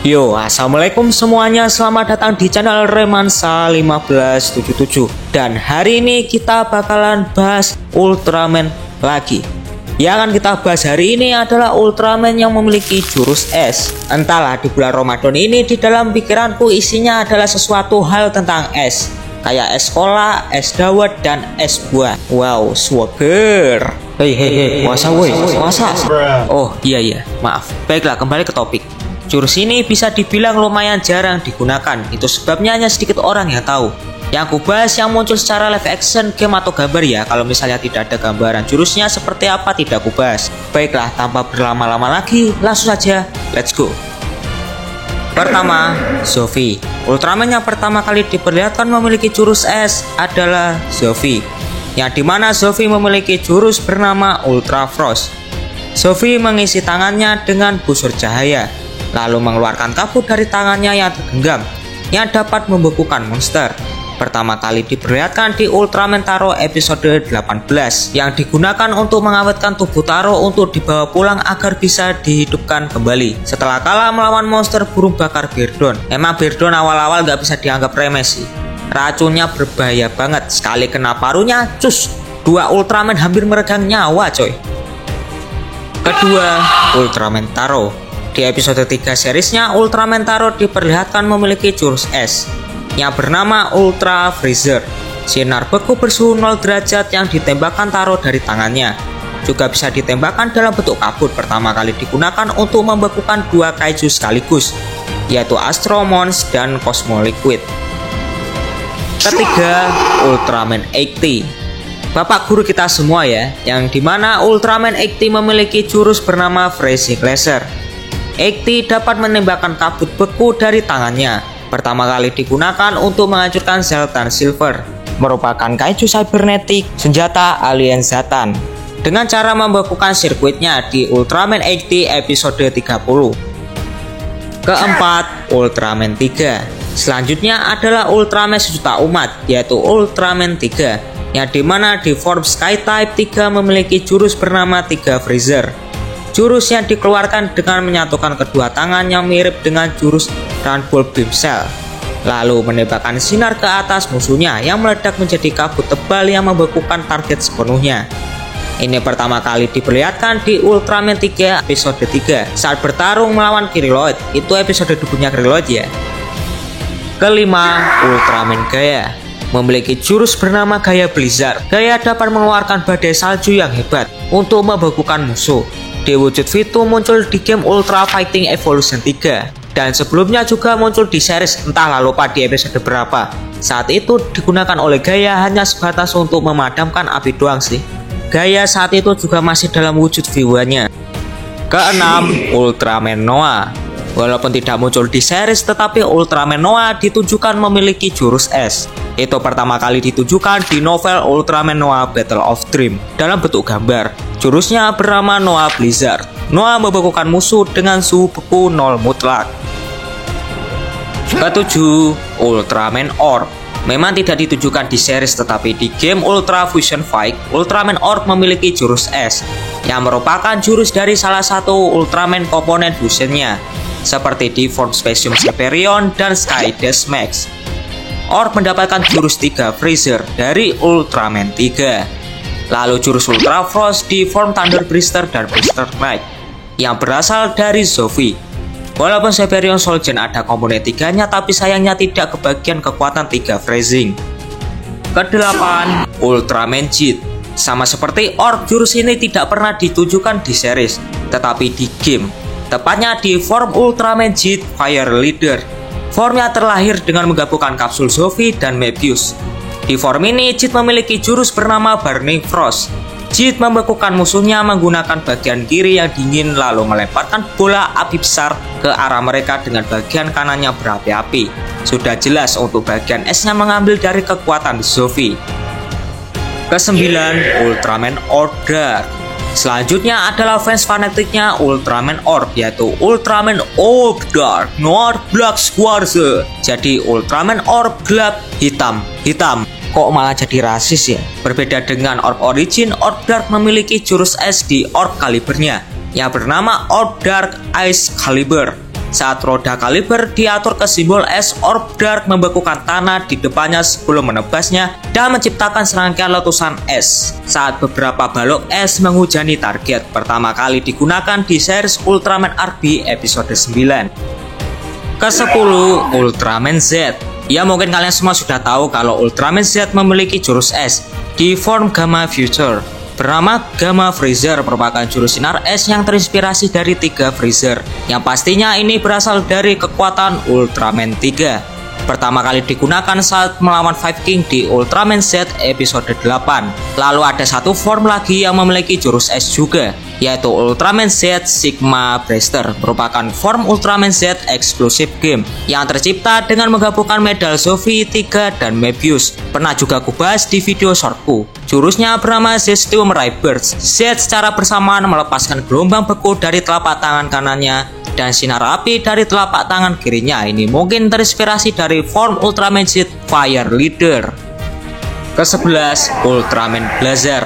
Yo, assalamualaikum semuanya, selamat datang di channel Remansa 1577. Dan hari ini kita bakalan bahas Ultraman lagi. Yang akan kita bahas hari ini adalah Ultraman yang memiliki jurus es. Entahlah, di bulan Ramadan ini di dalam pikiranku isinya adalah sesuatu hal tentang es, kayak es cola, es dawet, dan es buah. Wow, swagger. Hei, puasa woi, puasa. Oh iya, maaf. Baiklah, kembali ke topik. Jurus ini bisa dibilang lumayan jarang digunakan, itu sebabnya hanya sedikit orang yang tahu. Yang aku bahas yang muncul secara live action game atau gambar ya, kalau misalnya tidak ada gambaran jurusnya seperti apa tidak aku bahas. Baiklah, tanpa berlama-lama lagi, langsung saja, let's go. Pertama, Zofi. Ultraman yang pertama kali diperlihatkan memiliki jurus es adalah Zofi, yang dimana Zofi memiliki jurus bernama Ultra Frost. Zofi mengisi tangannya dengan busur cahaya, lalu mengeluarkan kabut dari tangannya yang tergenggam, yang dapat membekukan monster. Pertama kali diperlihatkan di Ultraman Taro episode 18, yang digunakan untuk mengawetkan tubuh Taro untuk dibawa pulang agar bisa dihidupkan kembali setelah kalah melawan monster burung bakar Birdon. Emang Birdon awal-awal gak bisa dianggap remeh sih, racunnya berbahaya banget, sekali kena parunya cus, dua Ultraman hampir meregang nyawa coy. Kedua, Ultraman Taro. Di episode 3 seriesnya, Ultraman Taro diperlihatkan memiliki jurus es yang bernama Ultra Freezer. Sinar beku bersuhu 0 derajat yang ditembakkan Taro dari tangannya. Juga bisa ditembakkan dalam bentuk kabut, pertama kali digunakan untuk membekukan dua kaiju sekaligus, yaitu Astro Mons dan Cosmo Liquid. Ketiga, Ultraman 80. Bapak guru kita semua ya, yang dimana Ultraman 80 memiliki jurus bernama Freezing Laser. 80 dapat menembakkan kabut beku dari tangannya. Pertama kali digunakan untuk menghancurkan Zlatan Silver, merupakan kaiju cybernetik senjata alien Zatan, dengan cara membekukan sirkuitnya di Ultraman 80 episode 30. Keempat, Ultraman 3. Selanjutnya adalah Ultraman sejuta umat, yaitu Ultraman 3, yang dimana di form Sky Type 3 memiliki jurus bernama 3 Freezer. Jurus yang dikeluarkan dengan menyatukan kedua tangan yang mirip dengan jurus Runball Beam Cell, lalu menembakkan sinar ke atas musuhnya yang meledak menjadi kabut tebal yang membekukan target sepenuhnya. Ini pertama kali diperlihatkan di Ultraman 3 episode 3 saat bertarung melawan Kiriloid, itu episode debutnya Kiriloid ya. Kelima, Ultraman Gaia. Memiliki jurus bernama Gaia Blizzard. Gaia dapat mengeluarkan badai salju yang hebat untuk membekukan musuh. Di wujud Vito muncul di game Ultra Fighting Evolution 3, dan sebelumnya juga muncul di series, entahlah lupa di episode berapa. Saat itu digunakan oleh Gaia hanya sebatas untuk memadamkan api doang sih. Gaia saat itu juga masih dalam wujud V1-nya. Keenam, Ultraman Noah. Walaupun tidak muncul di series, tetapi Ultraman Noah ditunjukkan memiliki jurus es. Itu pertama kali ditunjukkan di novel Ultraman Noah Battle of Dream dalam bentuk gambar. Jurusnya bernama Noah Blizzard. Noah membekukan musuh dengan suhu beku 0 mutlak. Ketujuh, Ultraman Orb. Memang tidak ditunjukkan di series, tetapi di game Ultra Fusion Fight, Ultraman Orb memiliki jurus es, yang merupakan jurus dari salah satu Ultraman komponen fusionnya, seperti di form Spesium Seperion dan Sky Dash Max. Orb mendapatkan jurus 3 Freezer dari Ultraman 3. Lalu jurus Ultra Frost di form Thunder Brister dan Brister Knight, yang berasal dari Zofi. Walaupun Seperion Soulgen ada komponen 3-nya, tapi sayangnya tidak kebagian kekuatan 3 Freezing. Kedelapan, Ultraman Jit. Sama seperti Orb, jurus ini tidak pernah ditunjukkan di series, tetapi di game, tepatnya di form Ultraman Jit Fire Leader. Formnya terlahir dengan menggabungkan kapsul Zofi dan Mebius. Di form ini, Jit memiliki jurus bernama Burning Frost. Jit membekukan musuhnya menggunakan bagian kiri yang dingin, lalu melemparkan bola api besar ke arah mereka dengan bagian kanannya berapi-api. Sudah jelas untuk bagian esnya mengambil dari kekuatan Zofi. Kesembilan, Ultraman Orb Dark. Selanjutnya adalah fans fanatiknya Ultraman Orb, yaitu Ultraman Orb Dark Noir Black Quartz. Jadi Ultraman Orb gelap hitam. Kok malah jadi rasis ya? Berbeda dengan Orb Origin, Orb Dark memiliki jurus es di Orb Calibernya, yang bernama Orb Dark Ice Caliber. saat roda kaliber diatur ke simbol es, orb dark membekukan tanah di depannya sebelum menebasnya dan menciptakan serangkaian letusan es saat beberapa balok es menghujani target. Pertama kali digunakan di series Ultraman RB episode 9. Ke-10, Ultraman Z. Ya, mungkin kalian semua sudah tahu kalau Ultraman Z memiliki jurus es di form Gamma Future bernama Gamma Freezer, merupakan jurus sinar es yang terinspirasi dari 3 Freezer, yang pastinya ini berasal dari kekuatan Ultraman 3. Pertama kali digunakan saat melawan Five King di Ultraman Z episode 8. Lalu ada satu form lagi yang memiliki jurus es juga, yaitu Ultraman Z Sigma Blaster, merupakan form Ultraman Z Exclusive Game yang tercipta dengan menggabungkan medal Zofi 3 dan Mebius. Pernah juga kubahas di video shortku. Jurusnya bernama Zestium Rebirth. Z secara bersamaan melepaskan gelombang beku dari telapak tangan kanannya dan sinar api dari telapak tangan kirinya. Ini mungkin terinspirasi dari form Ultraman Z Fire Leader. Ke-11, Ultraman Blazer.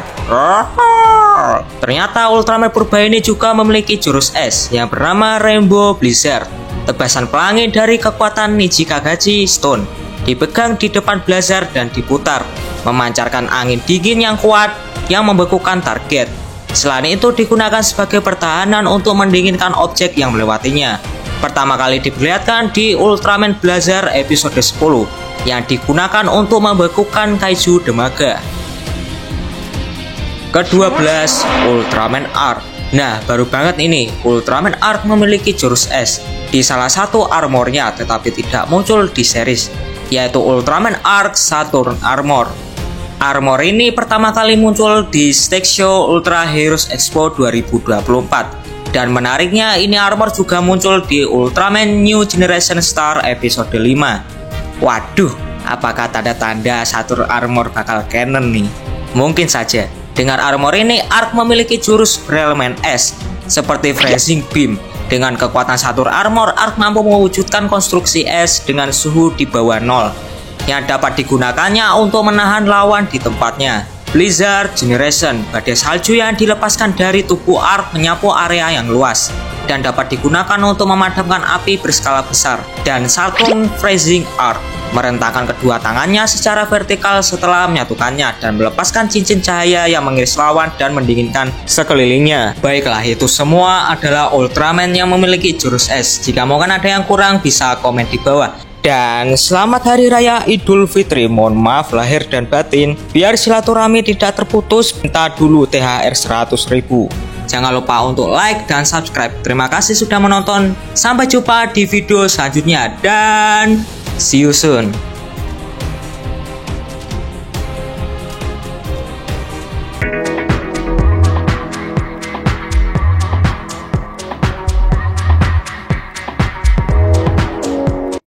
Ternyata Ultraman purba ini juga memiliki jurus es yang bernama Rainbow Blizzard. Tebasan pelangi dari kekuatan Niji Kagachi Stone dipegang di depan Blazer dan diputar, memancarkan angin dingin yang kuat yang membekukan target. Selain itu digunakan sebagai pertahanan untuk mendinginkan objek yang melewatinya. Pertama kali diperlihatkan di Ultraman Blazer episode 10 yang digunakan untuk membekukan kaiju Demaga. Ke-12, Ultraman Arc. Nah, baru banget ini, Ultraman Arc memiliki jurus es di salah satu armornya, tetapi tidak muncul di series, yaitu Ultraman Arc Saturn Armor. Armor ini pertama kali muncul di Stage Show Ultra Heroes Expo 2024. Dan menariknya, ini armor juga muncul di Ultraman New Generation Star episode 5. Waduh, apakah tanda-tanda Saturn Armor bakal canon nih? Mungkin saja. Dengan armor ini, Arc memiliki jurus berelemen es, seperti Freezing Beam. Dengan kekuatan Saturn Armor, Arc mampu mewujudkan konstruksi es dengan suhu di bawah 0, yang dapat digunakannya untuk menahan lawan di tempatnya. Blizzard Generation, badai salju yang dilepaskan dari tubuh Arc menyapu area yang luas, dan dapat digunakan untuk memadamkan api berskala besar. Dan Saturn Freezing Arc merentangkan kedua tangannya secara vertikal setelah menyatukannya dan melepaskan cincin cahaya yang mengiris lawan dan mendinginkan sekelilingnya. Baiklah, itu semua adalah Ultraman yang memiliki jurus es. Jika mungkin ada yang kurang, bisa komen di bawah. Dan selamat Hari Raya Idul Fitri. Mohon maaf lahir dan batin. Biar silaturahmi tidak terputus, minta dulu THR 100.000. Jangan lupa untuk like dan subscribe. Terima kasih sudah menonton. Sampai jumpa di video selanjutnya dan see you soon.